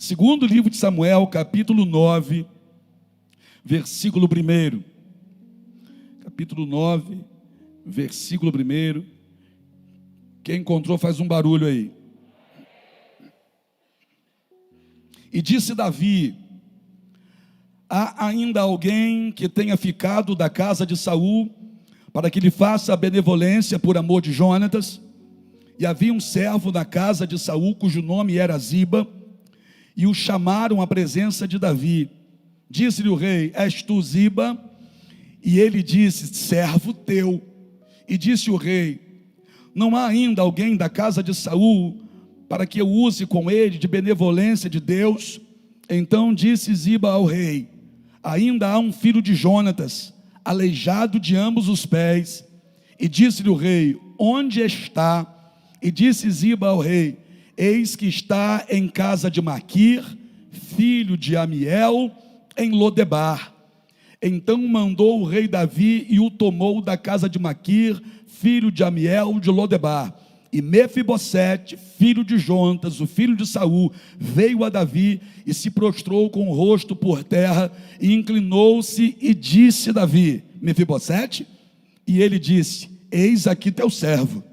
Segundo livro de Samuel, capítulo 9, versículo 1. Capítulo 9, versículo 1. Quem encontrou faz um barulho aí. E disse Davi: há ainda alguém que tenha ficado da casa de Saul, para que lhe faça a benevolência por amor de Jonatas? E havia um servo na casa de Saul, cujo nome era Ziba, e o chamaram à presença de Davi. Disse-lhe o rei: és tu Ziba? E ele disse: servo teu. E disse o rei: não há ainda alguém da casa de Saul, para que eu use com ele de benevolência de Deus? Então disse Ziba ao rei: ainda há um filho de Jonatas, aleijado de ambos os pés. E disse-lhe o rei: onde está? E disse Ziba ao rei: eis que está em casa de Maquir, filho de Amiel, em Lodebar. Então mandou o rei Davi e o tomou da casa de Maquir, filho de Amiel, de Lodebar. E Mefibosete, filho de Jonatas, o filho de Saul, veio a Davi e se prostrou com o rosto por terra e inclinou-se e disse Davi: Mefibosete? E ele disse: eis aqui teu servo.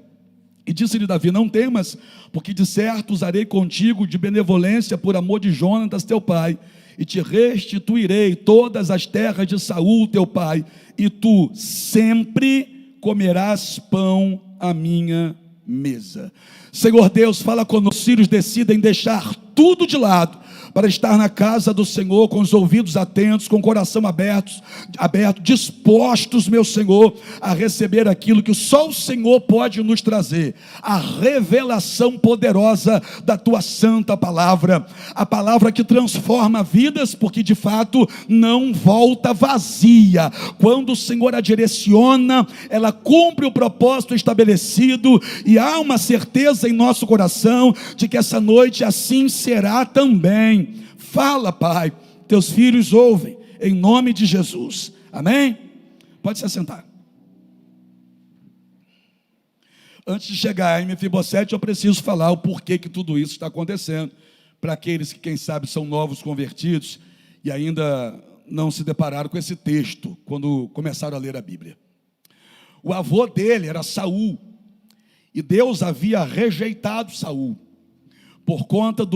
E disse-lhe Davi: não temas, porque de certo usarei contigo de benevolência por amor de Jonatas teu pai, e te restituirei todas as terras de Saul teu pai, e tu sempre comerás pão à minha mesa. Senhor Deus, fala conosco. Os filhos decidem deixar tudo de lado para estar na casa do Senhor, com os ouvidos atentos, com o coração aberto, dispostos, meu Senhor, a receber aquilo que só o Senhor pode nos trazer, a revelação poderosa da tua santa palavra, a palavra que transforma vidas, porque de fato não volta vazia. Quando o Senhor a direciona, ela cumpre o propósito estabelecido, e há uma certeza em nosso coração de que essa noite assim será também. Fala, Pai, teus filhos ouvem, em nome de Jesus, amém? Pode se assentar. Antes de chegar em Mefibosete, eu preciso falar o porquê que tudo isso está acontecendo, para aqueles que, quem sabe, são novos convertidos e ainda não se depararam com esse texto quando começaram a ler a Bíblia. O avô dele era Saul, e Deus havia rejeitado Saul por conta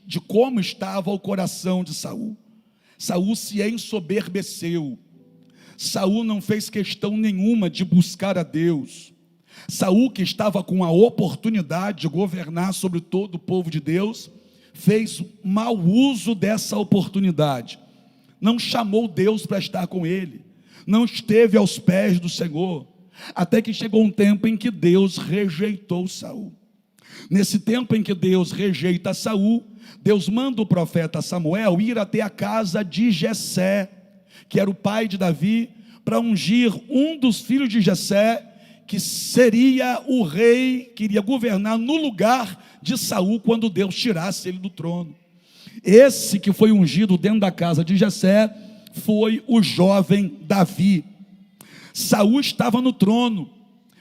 de como estava o coração de Saul. Saul se ensoberbeceu. Saul não fez questão nenhuma de buscar a Deus. Saul, que estava com a oportunidade de governar sobre todo o povo de Deus, fez mau uso dessa oportunidade. Não chamou Deus para estar com ele, não esteve aos pés do Senhor, até que chegou um tempo em que Deus rejeitou Saul. Nesse tempo em que Deus rejeita Saul, Deus manda o profeta Samuel ir até a casa de Jessé, que era o pai de Davi, para ungir um dos filhos de Jessé, que seria o rei, que iria governar no lugar de Saul quando Deus tirasse ele do trono. Esse que foi ungido dentro da casa de Jessé foi o jovem Davi. Saul estava no trono,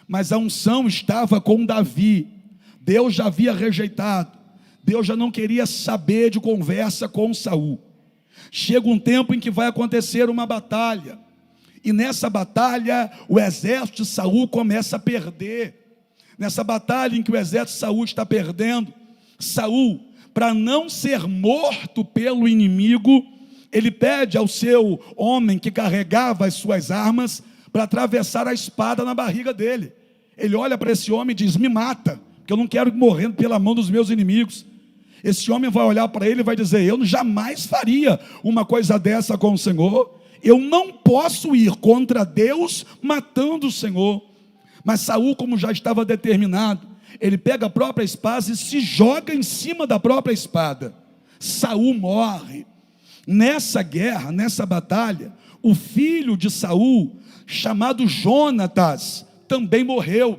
mas a unção estava com Davi. Deus já havia rejeitado, Deus já não queria saber de conversa com Saul. Chega um tempo em que vai acontecer uma batalha, e nessa batalha o exército de Saul começa a perder. Nessa batalha em que o exército de Saul está perdendo, Saul, para não ser morto pelo inimigo, ele pede ao seu homem que carregava as suas armas para atravessar a espada na barriga dele. Ele olha para esse homem e diz: me mata, porque eu não quero ir morrendo pela mão dos meus inimigos. Esse homem vai olhar para ele e vai dizer: eu jamais faria uma coisa dessa com o Senhor. Eu não posso ir contra Deus matando o Senhor. Mas Saul, como já estava determinado, ele pega a própria espada e se joga em cima da própria espada. Saul morre. Nessa guerra, nessa batalha, o filho de Saul, chamado Jonatas, também morreu.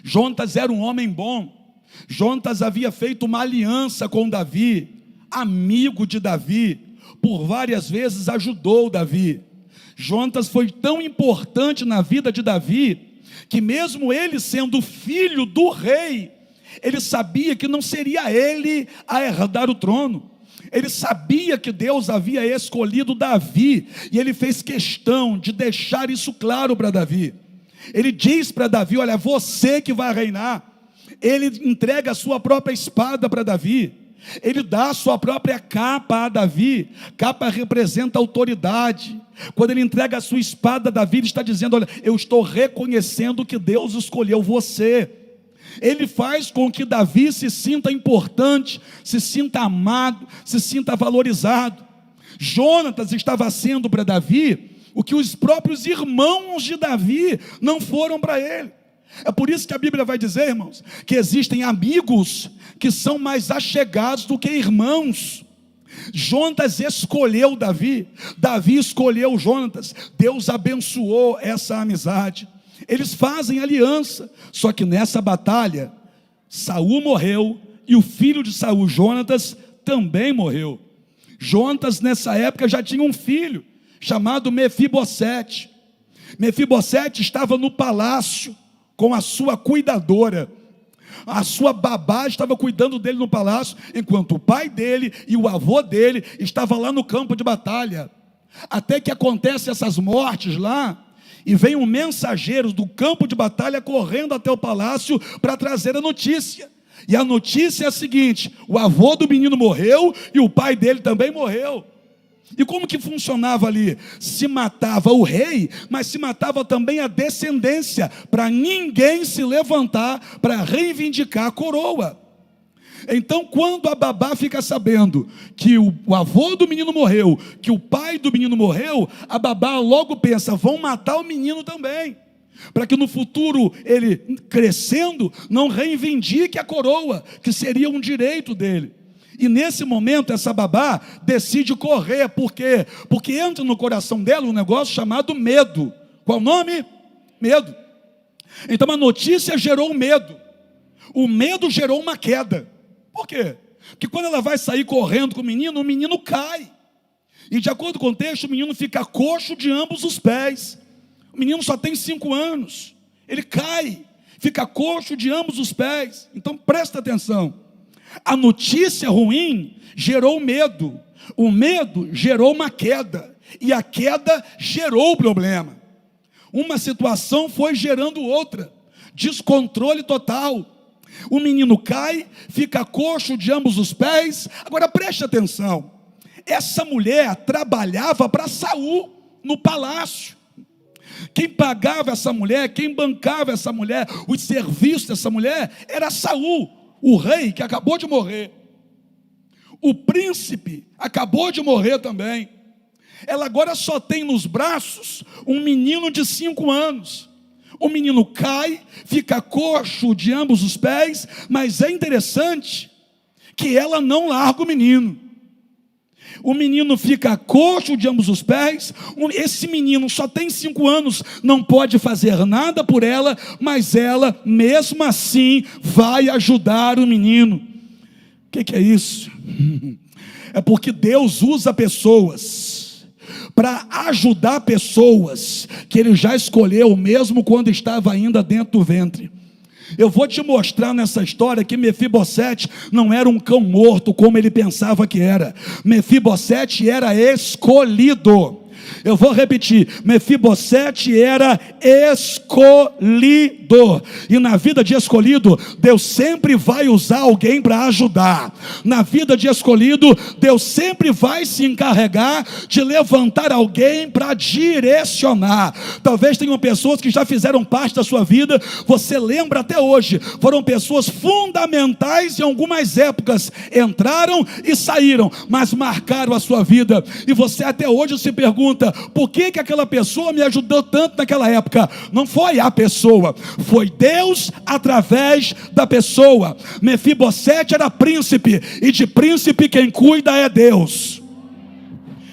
Jonatas era um homem bom. Jonatas havia feito uma aliança com Davi, amigo de Davi, por várias vezes ajudou Davi. Jonatas foi tão importante na vida de Davi, que mesmo ele sendo filho do rei, ele sabia que não seria ele a herdar o trono. Ele sabia que Deus havia escolhido Davi, e ele fez questão de deixar isso claro para Davi. Ele diz para Davi: olha, é você que vai reinar. Ele entrega a sua própria espada para Davi. Ele dá a sua própria capa a Davi. Capa representa autoridade. Quando ele entrega a sua espada a Davi, ele está dizendo: olha, eu estou reconhecendo que Deus escolheu você. Ele faz com que Davi se sinta importante, se sinta amado, se sinta valorizado. Jonatas estava sendo para Davi o que os próprios irmãos de Davi não foram para ele. É por isso que a Bíblia vai dizer, irmãos, que existem amigos que são mais achegados do que irmãos. Jonatas escolheu Davi, Davi escolheu Jonatas. Deus abençoou essa amizade. Eles fazem aliança. Só que nessa batalha, Saul morreu e o filho de Saul, Jonatas, também morreu. Jonatas nessa época já tinha um filho chamado Mefibosete. Mefibosete estava no palácio com a sua cuidadora. A sua babá estava cuidando dele no palácio, enquanto o pai dele e o avô dele estavam lá no campo de batalha. Até que acontecem essas mortes lá, e vem um mensageiro do campo de batalha correndo até o palácio para trazer a notícia. E a notícia é a seguinte: o avô do menino morreu e o pai dele também morreu. E como que funcionava ali? Se matava o rei, mas se matava também a descendência, para ninguém se levantar para reivindicar a coroa. Então, quando a babá fica sabendo que o avô do menino morreu, que o pai do menino morreu, a babá logo pensa: vão matar o menino também, para que no futuro ele, crescendo, não reivindique a coroa, que seria um direito dele. E nesse momento essa babá decide correr. Por quê? Porque entra no coração dela um negócio chamado medo. Qual o nome? Medo. Então a notícia gerou medo. O medo gerou uma queda. Por quê? Porque quando ela vai sair correndo com o menino cai. E de acordo com o texto, o menino fica coxo de ambos os pés. O menino só tem 5 anos. Ele cai, fica coxo de ambos os pés. Então presta atenção. A notícia ruim gerou medo. O medo gerou uma queda. E a queda gerou o problema. Uma situação foi gerando outra. Descontrole total. O menino cai, fica coxo de ambos os pés. Agora preste atenção. Essa mulher trabalhava para Saul no palácio. Quem pagava essa mulher, quem bancava essa mulher, os serviços dessa mulher, era Saul, o rei que acabou de morrer. O príncipe acabou de morrer também. Ela agora só tem nos braços um menino de 5 anos. O menino cai, fica coxo de ambos os pés, mas é interessante que ela não larga o menino. O menino fica coxo de ambos os pés. Esse menino só tem 5 anos, não pode fazer nada por ela, mas ela mesmo assim vai ajudar o menino. O que é isso? É porque Deus usa pessoas para ajudar pessoas que Ele já escolheu, mesmo quando estava ainda dentro do ventre. Eu vou te mostrar nessa história que Mefibosete não era um cão morto como ele pensava que era. Mefibosete era escolhido. Eu vou repetir: Mefibosete era escolhido. E na vida de escolhido, Deus sempre vai usar alguém para ajudar. Na vida de escolhido, Deus sempre vai se encarregar de levantar alguém para direcionar. Talvez tenham pessoas que já fizeram parte da sua vida, você lembra até hoje, foram pessoas fundamentais em algumas épocas, entraram e saíram, mas marcaram a sua vida, e você até hoje se pergunta: por que aquela pessoa me ajudou tanto naquela época? Não foi a pessoa, foi Deus através da pessoa. Mefibosete era príncipe, e de príncipe quem cuida é Deus.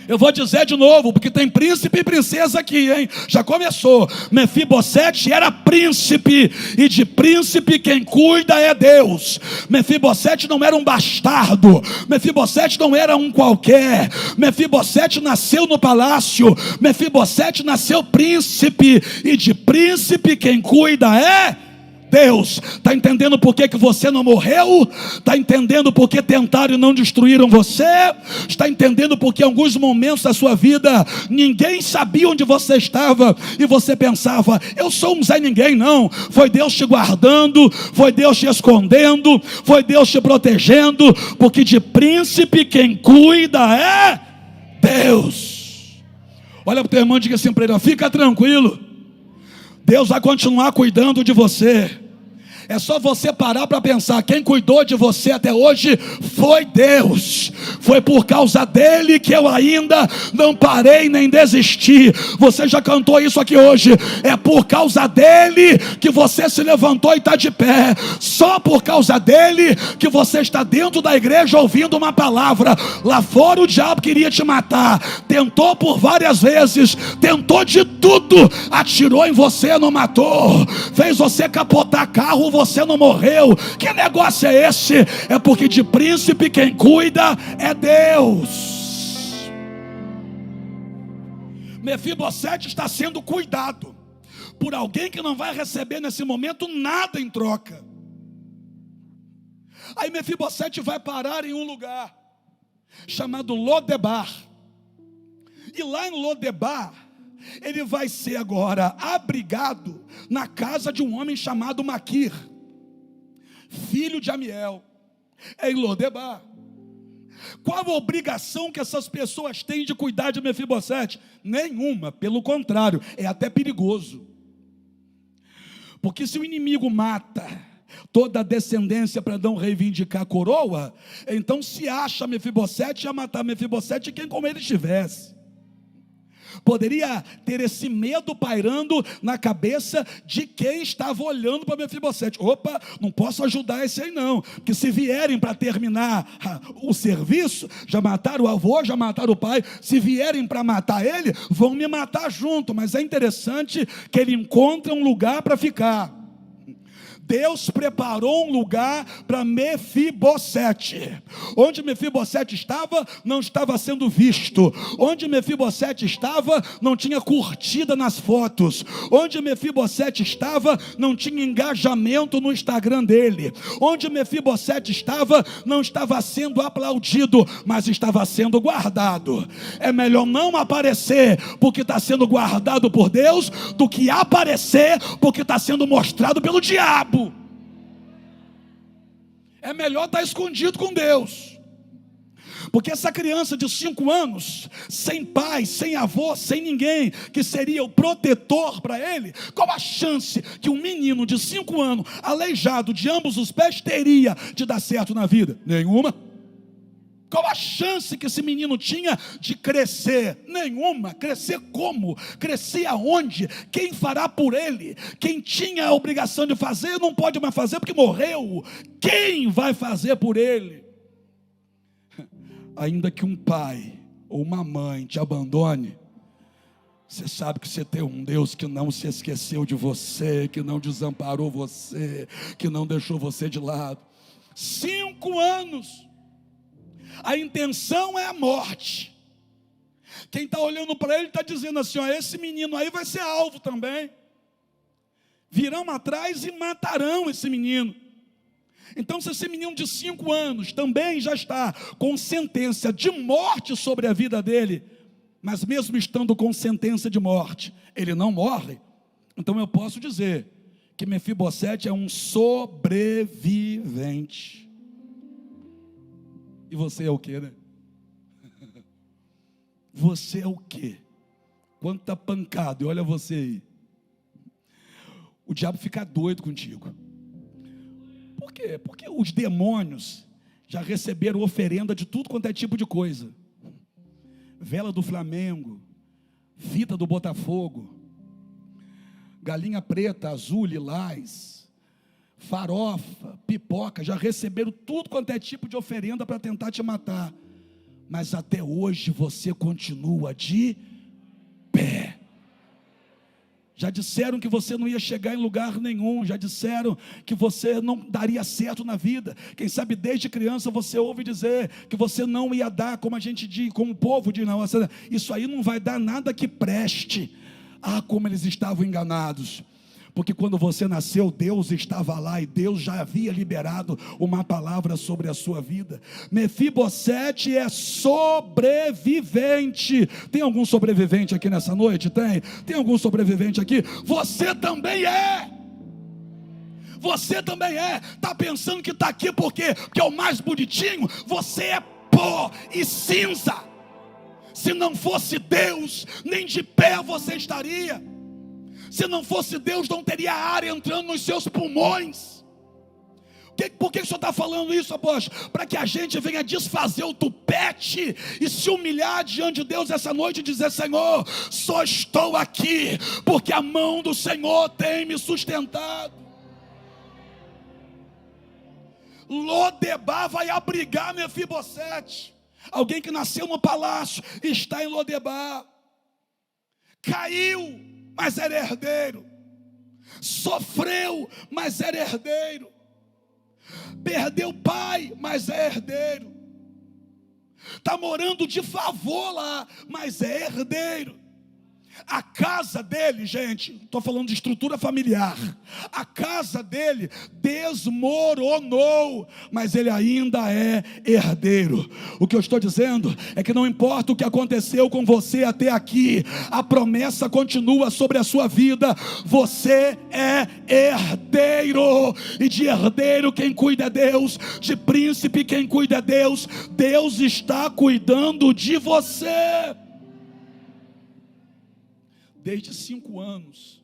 Eu vou dizer de novo, porque tem príncipe e princesa aqui, hein? Já começou. Mefibosete era príncipe, e de príncipe quem cuida é Deus. Mefibosete não era um bastardo. Mefibosete não era um qualquer. Mefibosete nasceu no palácio. Mefibosete nasceu príncipe, e de príncipe quem cuida é Deus. Está entendendo por que você não morreu? Está entendendo por que tentaram e não destruíram você? Está entendendo por que em alguns momentos da sua vida ninguém sabia onde você estava e você pensava, eu sou um Zé Ninguém? Não, foi Deus te guardando, foi Deus te escondendo, foi Deus te protegendo, porque de príncipe quem cuida é Deus. Olha para o teu irmão e diga assim para ele, fica tranquilo, Deus vai continuar cuidando de você. É só você parar para pensar, quem cuidou de você até hoje foi Deus. Foi por causa dele que eu ainda não parei nem desisti. Você já cantou isso aqui hoje. É por causa dele que você se levantou e está de pé. Só por causa dele que você está dentro da igreja ouvindo uma palavra. Lá fora o diabo queria te matar. Tentou por várias vezes. Tentou de tudo. Atirou em você, não matou. Fez você capotar carro, você não morreu. Que negócio é esse? É porque de príncipe quem cuida é Deus. Mefibosete está sendo cuidado por alguém que não vai receber nesse momento nada em troca. Aí Mefibosete vai parar em um lugar chamado Lodebar. E lá em Lodebar ele vai ser agora abrigado na casa de um homem chamado Maquir, filho de Amiel, em Lodebar. Qual a obrigação que essas pessoas têm de cuidar de Mefibosete? Nenhuma, pelo contrário, é até perigoso. Porque se o inimigo mata toda a descendência para não reivindicar a coroa, então se acha Mefibosete, ia matar Mefibosete quem com ele estivesse. Poderia ter esse medo pairando na cabeça de quem estava olhando para Mefibosete. Opa, não posso ajudar esse aí não, porque se vierem para terminar o serviço, já mataram o avô, já mataram o pai, se vierem para matar ele, vão me matar junto. Mas é interessante que ele encontra um lugar para ficar. Deus preparou um lugar para Mefibosete. Onde Mefibosete estava, não estava sendo visto. Onde Mefibosete estava, não tinha curtida nas fotos. Onde Mefibosete estava, não tinha engajamento no Instagram dele. Onde Mefibosete estava, não estava sendo aplaudido, mas estava sendo guardado. É melhor não aparecer porque está sendo guardado por Deus, do que aparecer porque está sendo mostrado pelo diabo. É melhor estar escondido com Deus. Porque essa criança de 5 anos, sem pai, sem avô, sem ninguém, que seria o protetor para ele, qual a chance que um menino de 5 anos, aleijado de ambos os pés, teria de dar certo na vida? Nenhuma. Qual a chance que esse menino tinha de crescer? Nenhuma. Crescer como? Crescer aonde? Quem fará por ele? Quem tinha a obrigação de fazer, não pode mais fazer porque morreu. Quem vai fazer por ele? Ainda que um pai ou uma mãe te abandone, você sabe que você tem um Deus que não se esqueceu de você, que não desamparou você, que não deixou você de lado. 5 anos. A intenção é a morte. Quem está olhando para ele está dizendo assim, ó, esse menino aí vai ser alvo também. Virão atrás e matarão esse menino. Então se esse menino de 5 anos também já está com sentença de morte sobre a vida dele, mas mesmo estando com sentença de morte, ele não morre, então eu posso dizer que Mefibosete é um sobrevivente. E você é o quê, né? Você é o quê? Quanta pancada, e olha você aí. O diabo fica doido contigo. Por quê? Porque os demônios já receberam oferenda de tudo quanto é tipo de coisa. Vela do Flamengo, fita do Botafogo, galinha preta, azul, lilás, farofa, pipoca, já receberam tudo quanto é tipo de oferenda para tentar te matar, mas até hoje você continua de pé. Já disseram que você não ia chegar em lugar nenhum, já disseram que você não daria certo na vida. Quem sabe desde criança você ouve dizer que você não ia dar, como a gente diz, como o povo diz, não, isso aí não vai dar nada que preste. Ah, como eles estavam enganados. Porque quando você nasceu, Deus estava lá e Deus já havia liberado uma palavra sobre a sua vida. Mefibosete é sobrevivente. Tem algum sobrevivente aqui nessa noite? Tem algum sobrevivente aqui? Você também é. Você também é. Está pensando que está aqui porque é o mais bonitinho? Você é pó e cinza. Se não fosse Deus, nem de pé você estaria. Se não fosse Deus, não teria ar entrando nos seus pulmões. Por que o senhor está falando isso, apóstolo? Para que a gente venha desfazer o tupete e se humilhar diante de Deus essa noite e dizer: Senhor, só estou aqui porque a mão do Senhor tem me sustentado. Lodebar vai abrigar Mefibosete. Alguém que nasceu no palácio está em Lodebar. Caiu, mas era herdeiro. Sofreu, mas era herdeiro. Perdeu o pai, mas é herdeiro. Está morando de favor lá, mas é herdeiro. A casa dele, gente, estou falando de estrutura familiar. A casa dele desmoronou, mas ele ainda é herdeiro. O que eu estou dizendo é que não importa o que aconteceu com você até aqui, a promessa continua sobre a sua vida. Você é herdeiro, e de herdeiro quem cuida é Deus, de príncipe quem cuida é Deus. Deus está cuidando de você. Desde 5 anos,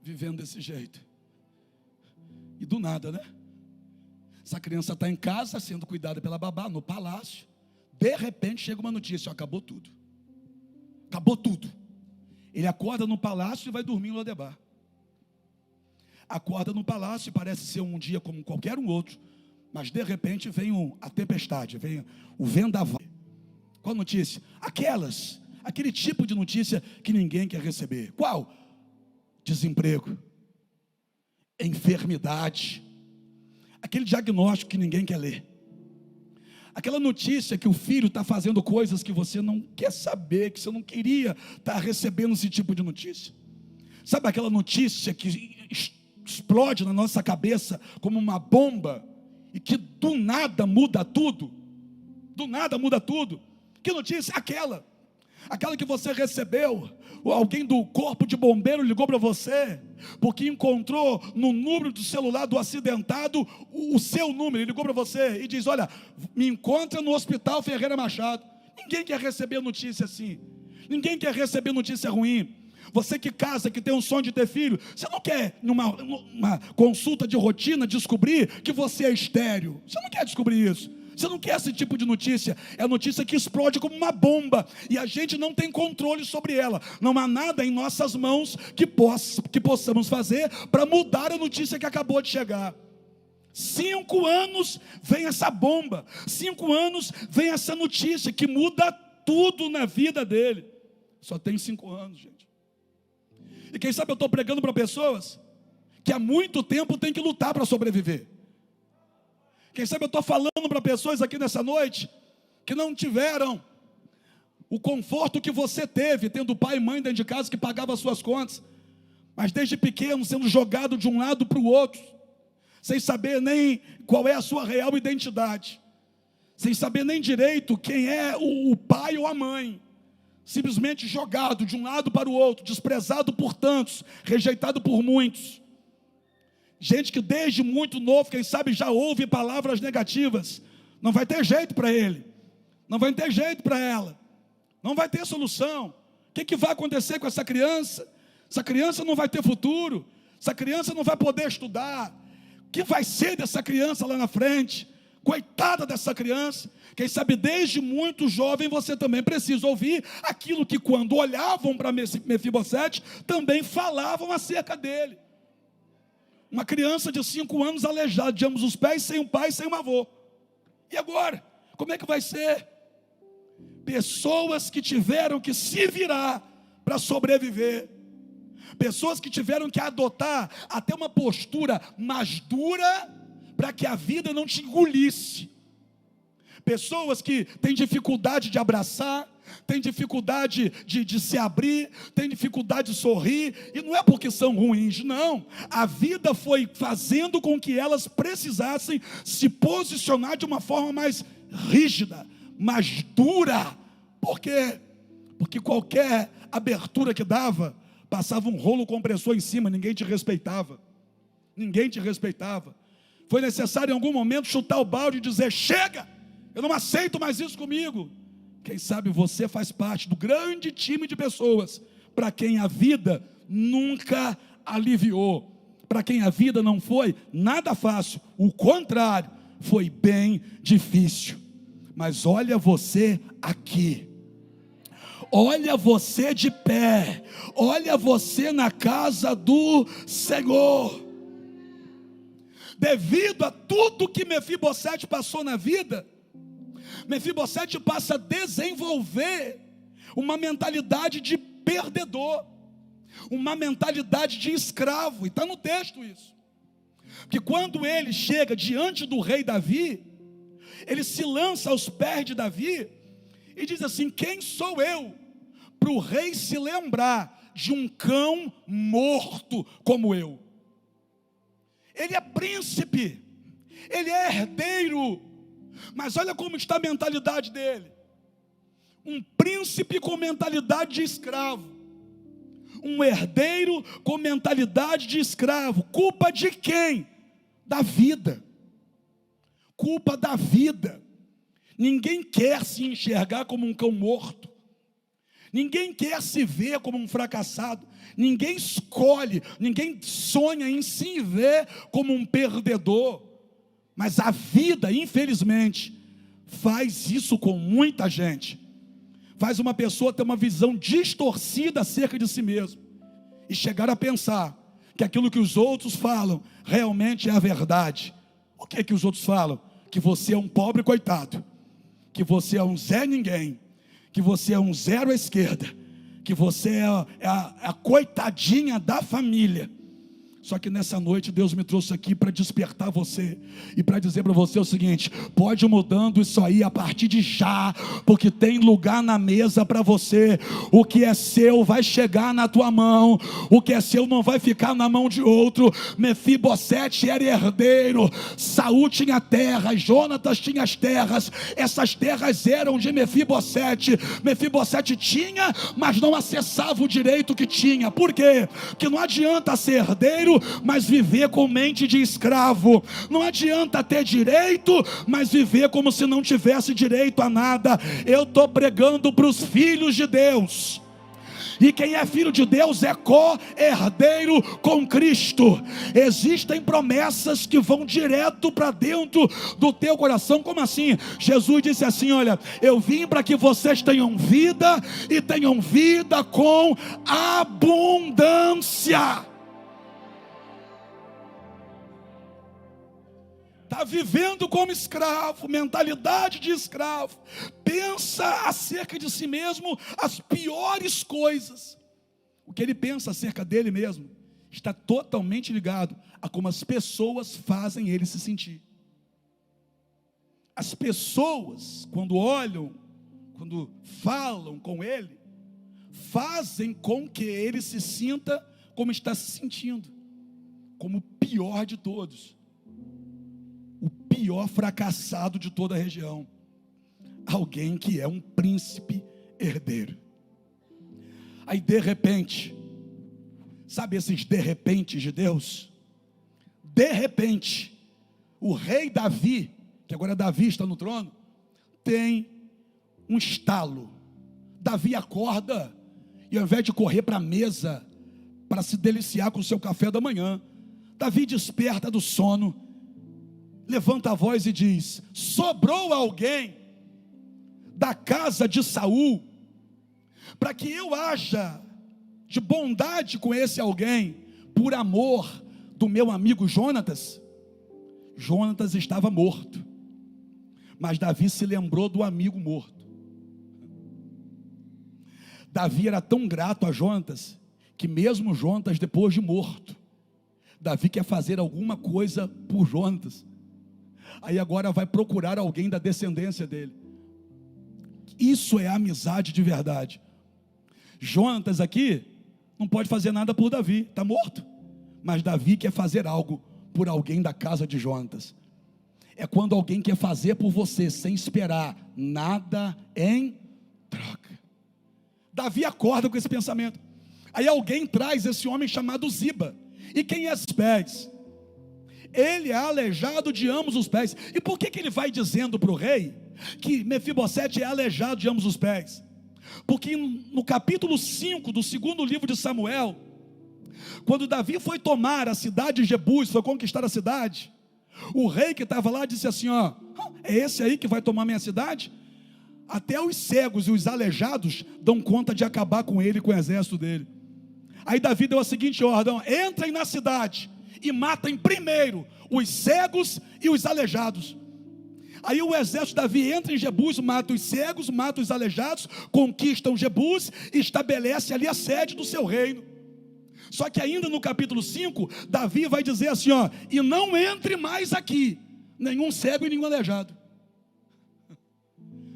vivendo desse jeito. E do nada, né? Essa criança está em casa, sendo cuidada pela babá, no palácio. De repente, chega uma notícia: acabou tudo. Acabou tudo. Ele acorda no palácio e vai dormir em Lodebar. Acorda no palácio e parece ser um dia como qualquer um outro. Mas de repente vem a tempestade, vem o vendaval. Qual notícia? Aquele tipo de notícia que ninguém quer receber. Qual? Desemprego, enfermidade, aquele diagnóstico que ninguém quer ler, aquela notícia que o filho está fazendo coisas que você não quer saber, que você não queria estar recebendo esse tipo de notícia. Sabe aquela notícia que explode na nossa cabeça como uma bomba e que do nada muda tudo? Do nada muda tudo. Que notícia? Aquela que você recebeu, alguém do corpo de bombeiro ligou para você, porque encontrou no número do celular do acidentado o seu número. Ele ligou para você e diz: olha, me encontra no Hospital Ferreira Machado. Ninguém quer receber notícia assim. Ninguém quer receber notícia ruim. Você que casa, que tem um sonho de ter filho, você não quer, numa consulta de rotina, descobrir que você é estéril. Você não quer descobrir isso. Você não quer esse tipo de notícia. É notícia que explode como uma bomba, e a gente não tem controle sobre ela. Não há nada em nossas mãos que possamos fazer para mudar a notícia que acabou de chegar. 5 anos vem essa bomba. 5 anos vem essa notícia que muda tudo na vida dele. Só tem 5 anos, gente. E quem sabe eu estou pregando para pessoas que há muito tempo tem que lutar para sobreviver. Quem sabe eu estou falando para pessoas aqui nessa noite que não tiveram o conforto que você teve, tendo pai e mãe dentro de casa que pagavam as suas contas, mas desde pequeno sendo jogado de um lado para o outro, sem saber nem qual é a sua real identidade, sem saber nem direito quem é o pai ou a mãe, simplesmente jogado de um lado para o outro, desprezado por tantos, rejeitado por muitos. Gente que desde muito novo, quem sabe já ouve palavras negativas. Não vai ter jeito para ele, não vai ter jeito para ela, não vai ter solução. O que vai acontecer com essa criança? Essa criança não vai ter futuro, essa criança não vai poder estudar. O que vai ser dessa criança lá na frente? Coitada dessa criança. Quem sabe desde muito jovem você também precisa ouvir aquilo que quando olhavam para Mefibosete, também falavam acerca dele. Uma criança de 5 anos aleijada de ambos os pés, sem um pai, sem um avô. E agora? Como é que vai ser? Pessoas que tiveram que se virar para sobreviver. Pessoas que tiveram que adotar até uma postura mais dura para que a vida não te engolisse. Pessoas que têm dificuldade de abraçar, tem dificuldade de se abrir, tem dificuldade de sorrir, e não é porque são ruins, não. A vida foi fazendo com que elas precisassem se posicionar de uma forma mais rígida, mais dura. Por quê? Porque qualquer abertura que dava, passava um rolo compressor em cima, ninguém te respeitava. Ninguém te respeitava. Foi necessário em algum momento chutar o balde e dizer: chega, eu não aceito mais isso comigo. Quem sabe você faz parte do grande time de pessoas para quem a vida nunca aliviou, para quem a vida não foi nada fácil, o contrário, foi bem difícil. Mas olha você aqui, olha você de pé, olha você na casa do Senhor. Devido a tudo que Mefibosete passou na vida, Mefibosete passa a desenvolver uma mentalidade de perdedor, uma mentalidade de escravo, e está no texto isso. Porque quando ele chega diante do rei Davi, ele se lança aos pés de Davi e diz assim: quem sou eu para o rei se lembrar de um cão morto como eu? Ele é príncipe, ele é herdeiro, mas olha como está a mentalidade dele. Um príncipe com mentalidade de escravo, um herdeiro com mentalidade de escravo. Culpa de quem? Da vida. Culpa da vida. Ninguém quer se enxergar como um cão morto, ninguém quer se ver como um fracassado, ninguém escolhe, ninguém sonha em se ver como um perdedor. Mas a vida, infelizmente, faz isso com muita gente. Faz uma pessoa ter uma visão distorcida acerca de si mesmo e chegar a pensar que aquilo que os outros falam realmente é a verdade. O que é que os outros falam? Que você é um pobre coitado, que você é um Zé Ninguém, que você é um zero à esquerda, que você é a coitadinha da família. Só que nessa noite Deus me trouxe aqui para despertar você e para dizer para você o seguinte: pode ir mudando isso aí a partir de já, porque tem lugar na mesa para você. O que é seu vai chegar na tua mão, o que é seu não vai ficar na mão de outro. Mefibosete era herdeiro, Saul tinha terras, Jonatas tinha as terras, essas terras eram de Mefibosete. Mefibosete tinha, mas não acessava o direito que tinha. Por quê? Porque não adianta ser herdeiro mas viver com mente de escravo. Não adianta ter direito, mas viver como se não tivesse direito a nada. Eu estou pregando para os filhos de Deus. E quem é filho de Deus é co-herdeiro com Cristo. Existem promessas que vão direto para dentro do teu coração. Como assim? Jesus disse assim: olha, eu vim para que vocês tenham vida e tenham vida com abundância. Está vivendo como escravo, mentalidade de escravo, pensa acerca de si mesmo as piores coisas. O que ele pensa acerca dele mesmo está totalmente ligado a como as pessoas fazem ele se sentir. As pessoas, quando olham, quando falam com ele, fazem com que ele se sinta como está se sentindo, como o pior de todos, o pior fracassado de toda a região, alguém que é um príncipe herdeiro. Aí de repente, sabe esses de repente de Deus? De repente, o rei Davi, que agora Davi está no trono, tem um estalo. Davi acorda e ao invés de correr para a mesa para se deliciar com o seu café da manhã, Davi desperta do sono, levanta a voz e diz: sobrou alguém da casa de Saul para que eu haja de bondade com esse alguém por amor do meu amigo Jonatas? Jonatas estava morto, mas Davi se lembrou do amigo morto. Davi era tão grato a Jonatas que mesmo Jonatas depois de morto, Davi quer fazer alguma coisa por Jonatas. Aí agora vai procurar alguém da descendência dele. Isso é amizade de verdade. Jonatas aqui não pode fazer nada por Davi, está morto. Mas Davi quer fazer algo por alguém da casa de Jonatas. É quando alguém quer fazer por você sem esperar nada em troca. Davi acorda com esse pensamento. Aí alguém traz esse homem chamado Ziba. E quem é esses pés? Ele é aleijado de ambos os pés. E por que ele vai dizendo para o rei que Mefibosete é aleijado de ambos os pés? Porque no capítulo 5 do segundo livro de Samuel, quando Davi foi tomar a cidade de Jebus, foi conquistar a cidade, o rei que estava lá disse assim, ó, é esse aí que vai tomar minha cidade? Até os cegos e os aleijados dão conta de acabar com ele e com o exército dele. Aí Davi deu a seguinte ordem: entrem na cidade e matem primeiro os cegos e os aleijados. Aí o exército de Davi entra em Jebus, mata os cegos, mata os aleijados, conquistam Jebus e estabelece ali a sede do seu reino. Só que ainda no capítulo 5, Davi vai dizer assim, ó, e não entre mais aqui nenhum cego e nenhum aleijado.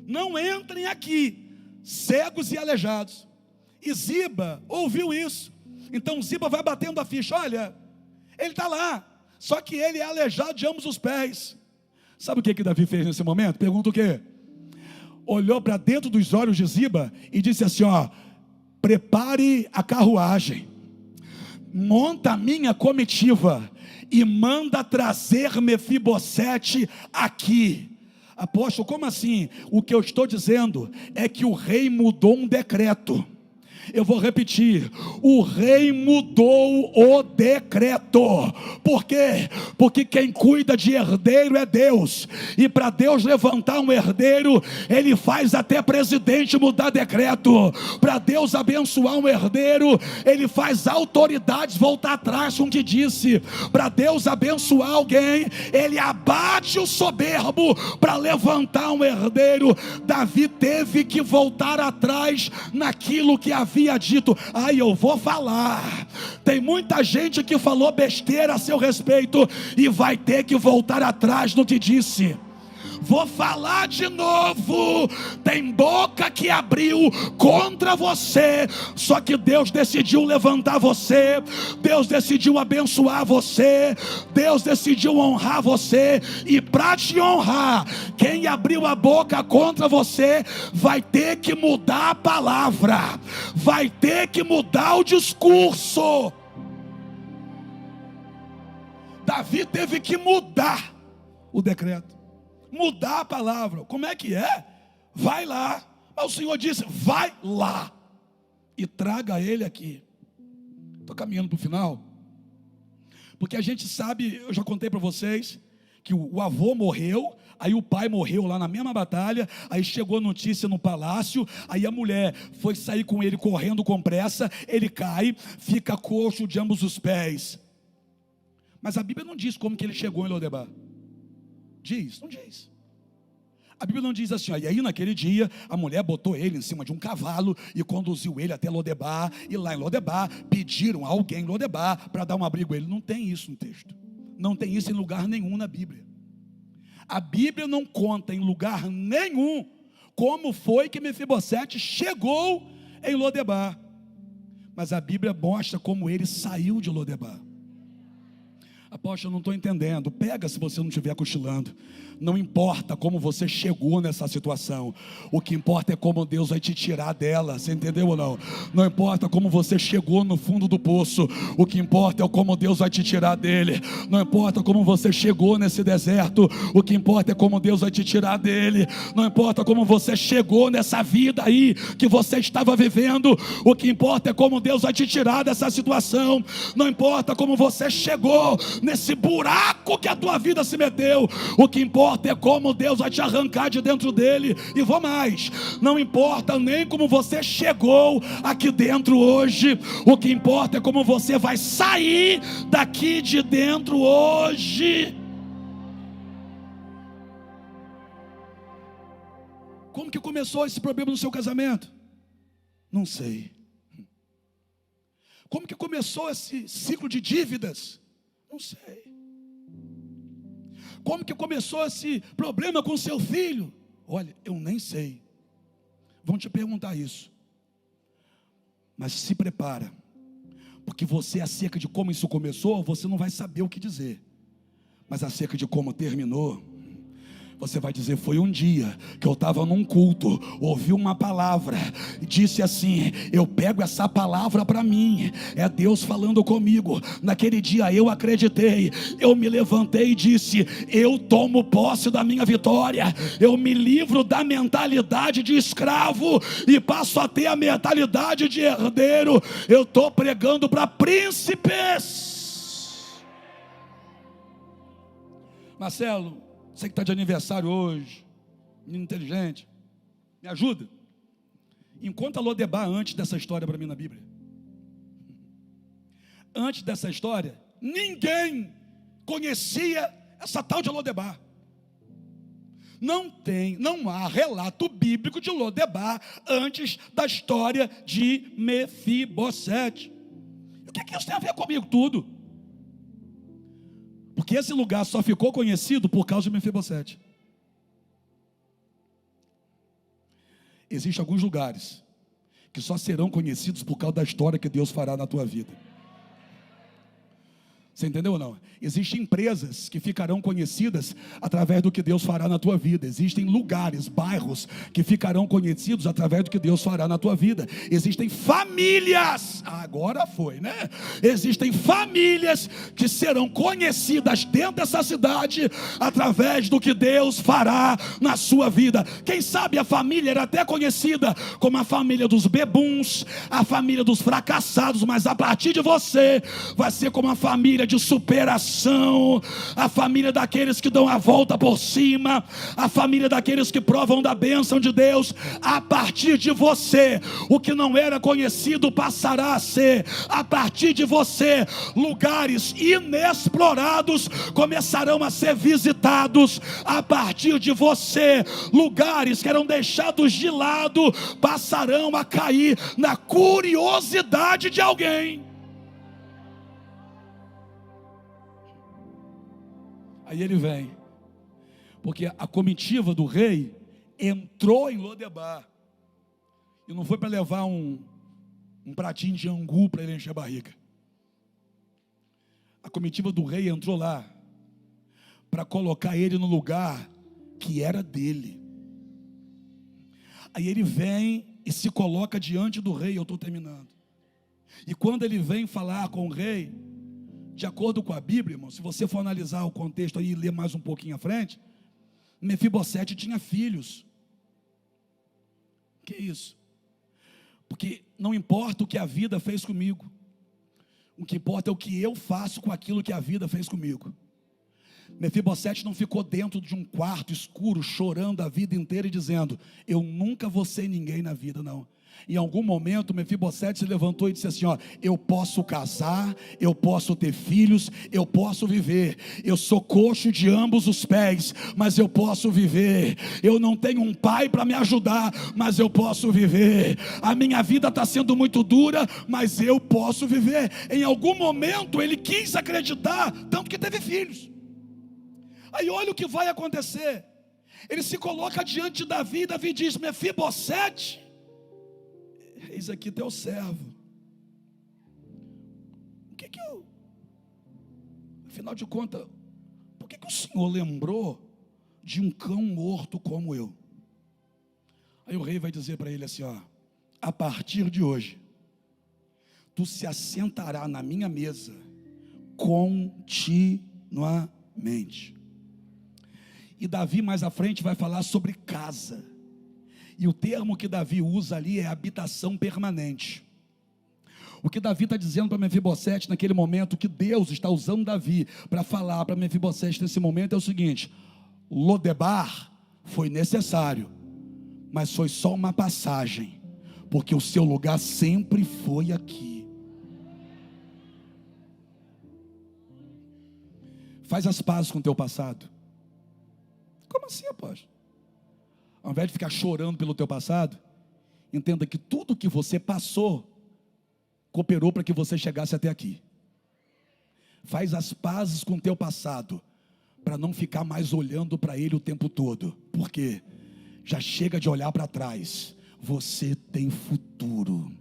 Não entrem aqui cegos e aleijados. E Ziba ouviu isso. Então Ziba vai batendo a ficha, olha, ele está lá, só que ele é aleijado de ambos os pés. Sabe o que Davi fez nesse momento? Pergunta o quê? Olhou para dentro dos olhos de Ziba e disse assim, ó, prepare a carruagem, monta a minha comitiva e manda trazer Mefibosete aqui. Apóstolo, como assim? O que eu estou dizendo é que o rei mudou um decreto. Eu vou repetir, o rei mudou o decreto. Por quê? Porque quem cuida de herdeiro é Deus, e para Deus levantar um herdeiro, Ele faz até presidente mudar decreto. Para Deus abençoar um herdeiro, Ele faz autoridades voltar atrás com o que disse. Para Deus abençoar alguém, Ele abate o soberbo para levantar um herdeiro. Davi teve que voltar atrás naquilo que havia dito. Eu vou falar, tem muita gente que falou besteira a seu respeito e vai ter que voltar atrás no que disse. Vou falar de novo, tem boca que abriu contra você, só que Deus decidiu levantar você, Deus decidiu abençoar você, Deus decidiu honrar você, e para te honrar, quem abriu a boca contra você, vai ter que mudar a palavra, vai ter que mudar o discurso. Davi teve que mudar o decreto, mudar a palavra. Como é que é? Vai lá. Mas o Senhor disse, vai lá e traga ele aqui. Estou caminhando para o final, porque a gente sabe, eu já contei para vocês, que o avô morreu, aí o pai morreu lá na mesma batalha, aí chegou notícia no palácio, aí a mulher foi sair com ele correndo com pressa, ele cai, fica coxo de ambos os pés. Mas a Bíblia não diz como que ele chegou em Lodebar. Diz? Não diz. A Bíblia não diz assim, ó, e aí naquele dia a mulher botou ele em cima de um cavalo e conduziu ele até Lodebar, e lá em Lodebar pediram a alguém em Lodebar para dar um abrigo a ele. Não tem isso no texto, não tem isso em lugar nenhum na Bíblia. A Bíblia não conta em lugar nenhum como foi que Mefibosete chegou em Lodebar, mas a Bíblia mostra como ele saiu de Lodebar. Apóstolo, eu não estou entendendo. Pega se você não estiver cochilando. Não importa como você chegou nessa situação, o que importa é como Deus vai te tirar dela. Você entendeu ou não? Não importa como você chegou no fundo do poço, o que importa é como Deus vai te tirar dele. Não importa como você chegou nesse deserto, o que importa é como Deus vai te tirar dele. Não importa como você chegou nessa vida aí que você estava vivendo, o que importa é como Deus vai te tirar dessa situação. Não importa como você chegou nesse buraco que a tua vida se meteu, o que importa é como Deus vai te arrancar de dentro dele. E vou mais, não importa nem como você chegou aqui dentro hoje, o que importa é como você vai sair daqui de dentro hoje. Como que começou esse problema no seu casamento? Não sei. Como que começou esse ciclo de dívidas? Não sei. Como que começou esse problema com seu filho? Olha, eu nem sei. vão te perguntar isso. Mas se prepara, porque você, acerca de como isso começou, você não vai saber o que dizer. Mas acerca de como terminou, você vai dizer: foi um dia que eu estava num culto, ouvi uma palavra, e disse assim: eu pego essa palavra para mim, é Deus falando comigo. Naquele dia eu acreditei, eu me levantei e disse: eu tomo posse da minha vitória, eu me livro da mentalidade de escravo e passo a ter a mentalidade de herdeiro. Eu estou pregando para príncipes. Marcelo, você que está de aniversário hoje, menino inteligente, me ajuda. Encontra Lodebar antes dessa história para mim na Bíblia. Antes dessa história, ninguém conhecia essa tal de Lodebar. Não há relato bíblico de Lodebar antes da história de Mefibosete. O que isso tem a ver comigo? Tudo. Porque esse lugar só ficou conhecido por causa de Mefibosete. Existem alguns lugares que só serão conhecidos por causa da história que Deus fará na tua vida. Você entendeu ou não? Existem empresas que ficarão conhecidas através do que Deus fará na tua vida. Existem lugares, bairros que ficarão conhecidos através do que Deus fará na tua vida. Existem famílias, agora foi, né? Existem famílias que serão conhecidas dentro dessa cidade através do que Deus fará na sua vida. Quem sabe a família era até conhecida como a família dos bebuns, a família dos fracassados, mas a partir de você vai ser como a família de superação, a família daqueles que dão a volta por cima, a família daqueles que provam da bênção de Deus. A partir de você, o que não era conhecido passará a ser. A partir de você, lugares inexplorados começarão a ser visitados. A partir de você, lugares que eram deixados de lado passarão a cair na curiosidade de alguém. Aí ele vem, porque a comitiva do rei entrou em Lodebar, e não foi para levar um pratinho de angu para ele encher a barriga. A comitiva do rei entrou lá para colocar ele no lugar que era dele. Aí ele vem e se coloca diante do rei. Eu estou terminando. E quando ele vem falar com o rei, de acordo com a Bíblia, irmão, se você for analisar o contexto aí e ler mais um pouquinho à frente, Mefibosete tinha filhos. Que isso? Porque não importa o que a vida fez comigo, o que importa é o que eu faço com aquilo que a vida fez comigo. Mefibosete não ficou dentro de um quarto escuro, chorando a vida inteira e dizendo: eu nunca vou ser ninguém na vida, não. Em algum momento Mefibosete se levantou e disse assim: eu posso casar, eu posso ter filhos, eu posso viver, eu sou coxo de ambos os pés, mas eu posso viver. Eu não tenho um pai para me ajudar, mas eu posso viver. A minha vida está sendo muito dura, mas eu posso viver. Em algum momento ele quis acreditar, tanto que teve filhos. Aí olha o que vai acontecer. Ele se coloca diante de Davi, e Davi diz: Mefibosete, eis aqui teu servo. Afinal de contas, por que o Senhor lembrou de um cão morto como eu? Aí o rei vai dizer para ele assim: a partir de hoje, tu se assentará na minha mesa continuamente. E Davi mais à frente vai falar sobre casa. E o termo que Davi usa ali é habitação permanente. O que Davi está dizendo para Mefibosete naquele momento, o que Deus está usando Davi para falar para Mefibosete nesse momento é o seguinte: Lodebar foi necessário, mas foi só uma passagem, porque o seu lugar sempre foi aqui. Faz as pazes com o teu passado. Como assim, apóstolo? Ao invés de ficar chorando pelo teu passado, entenda que tudo que você passou cooperou para que você chegasse até aqui. Faz as pazes com o teu passado, para não ficar mais olhando para ele o tempo todo. Por quê? Já chega de olhar para trás. você tem futuro.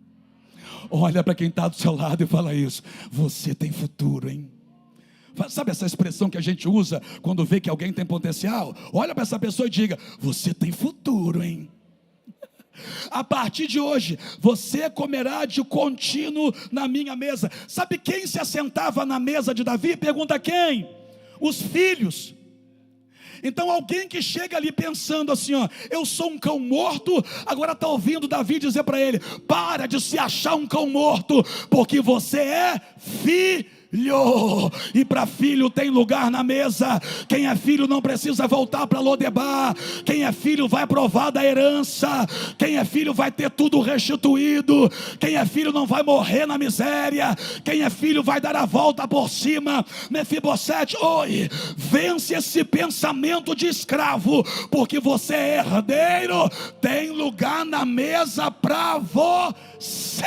Olha para quem está do seu lado e fala isso: você tem futuro, hein? Sabe essa expressão que a gente usa quando vê que alguém tem potencial? Olha para essa pessoa e diga: você tem futuro, hein? A partir de hoje, você comerá de contínuo na minha mesa. Sabe quem se assentava na mesa de Davi? Pergunta quem? Os filhos. Então alguém que chega ali pensando assim, ó, eu sou um cão morto, agora está ouvindo Davi dizer para ele: para de se achar um cão morto, porque você é filho. E para filho tem lugar na mesa. Quem é filho não precisa voltar para Lodebar. Quem é filho vai provar da herança. Quem é filho vai ter tudo restituído. Quem é filho não vai morrer na miséria. Quem é filho vai dar a volta por cima. Mefibosete, oi, vence esse pensamento de escravo, porque você é herdeiro. Tem lugar na mesa para você.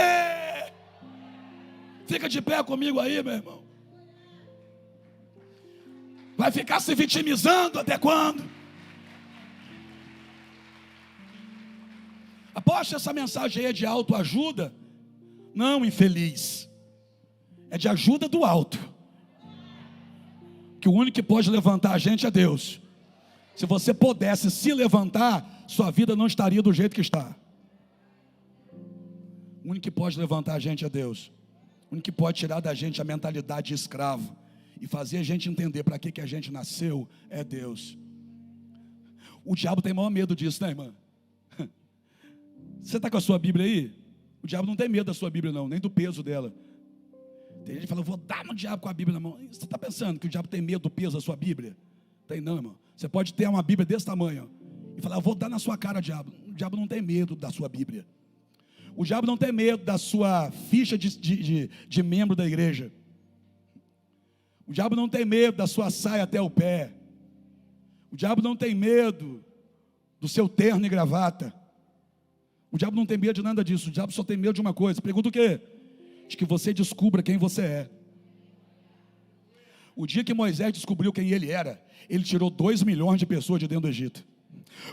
Fica de pé comigo aí, meu irmão. Vai ficar se vitimizando até quando? Aposto, essa mensagem aí é de autoajuda? Não, infeliz. É de ajuda do alto. Que o único que pode levantar a gente é Deus. Se você pudesse se levantar, sua vida não estaria do jeito que está. O único que pode levantar a gente é Deus. O único que pode tirar da gente a mentalidade de escravo e fazer a gente entender para que a gente nasceu é Deus. O diabo tem maior medo disso, né, irmã? Você está com a sua Bíblia aí? O diabo não tem medo da sua Bíblia não, nem do peso dela. Tem gente que fala: vou dar no diabo com a Bíblia na mão. Você está pensando que o diabo tem medo do peso da sua Bíblia? Tem não, irmão. Você pode ter uma Bíblia desse tamanho e falar: vou dar na sua cara, diabo. O diabo não tem medo da sua Bíblia. O diabo não tem medo da sua ficha de membro da igreja. O diabo não tem medo da sua saia até o pé. O diabo não tem medo do seu terno e gravata. O diabo não tem medo de nada disso. O diabo só tem medo de uma coisa. Pergunta o quê? De que você descubra quem você é. O dia que Moisés descobriu quem ele era, ele tirou 2 milhões de pessoas de dentro do Egito.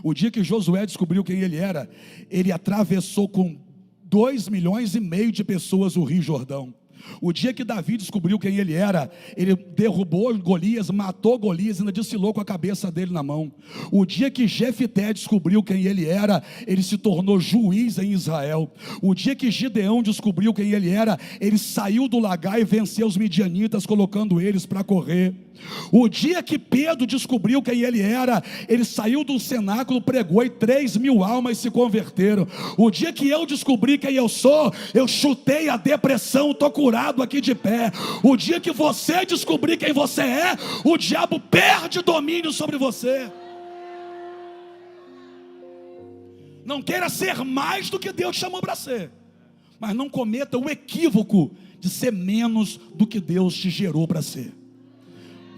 O dia que Josué descobriu quem ele era, ele atravessou com 2,5 milhões de pessoas o Rio Jordão. O dia que Davi descobriu quem ele era, ele derrubou Golias, matou Golias e ainda desfilou com a cabeça dele na mão. O dia que Jefté descobriu quem ele era, ele se tornou juiz em Israel. O dia que Gideão descobriu quem ele era, ele saiu do lagar e venceu os midianitas, colocando eles para correr. O dia que Pedro descobriu quem ele era, ele saiu do cenáculo, pregou e 3.000 almas se converteram. O dia que eu descobri quem eu sou, eu chutei a depressão, estou curado aqui de pé. O dia que você descobrir quem você é, o diabo perde domínio sobre você. Não queira ser mais do que Deus chamou para ser, mas não cometa o equívoco de ser menos do que Deus te gerou para ser.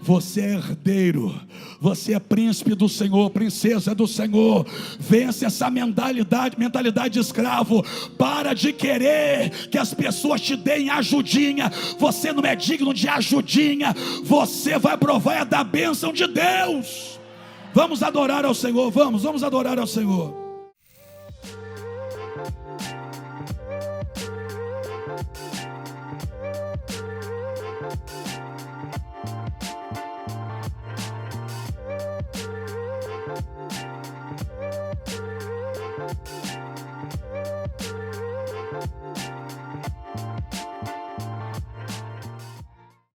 Você é herdeiro, você é príncipe do Senhor, princesa do Senhor. Vence essa mentalidade de escravo. Para de querer que as pessoas te deem ajudinha. Você não é digno de ajudinha. Você vai provar da bênção de Deus. Vamos adorar ao Senhor, vamos adorar ao Senhor.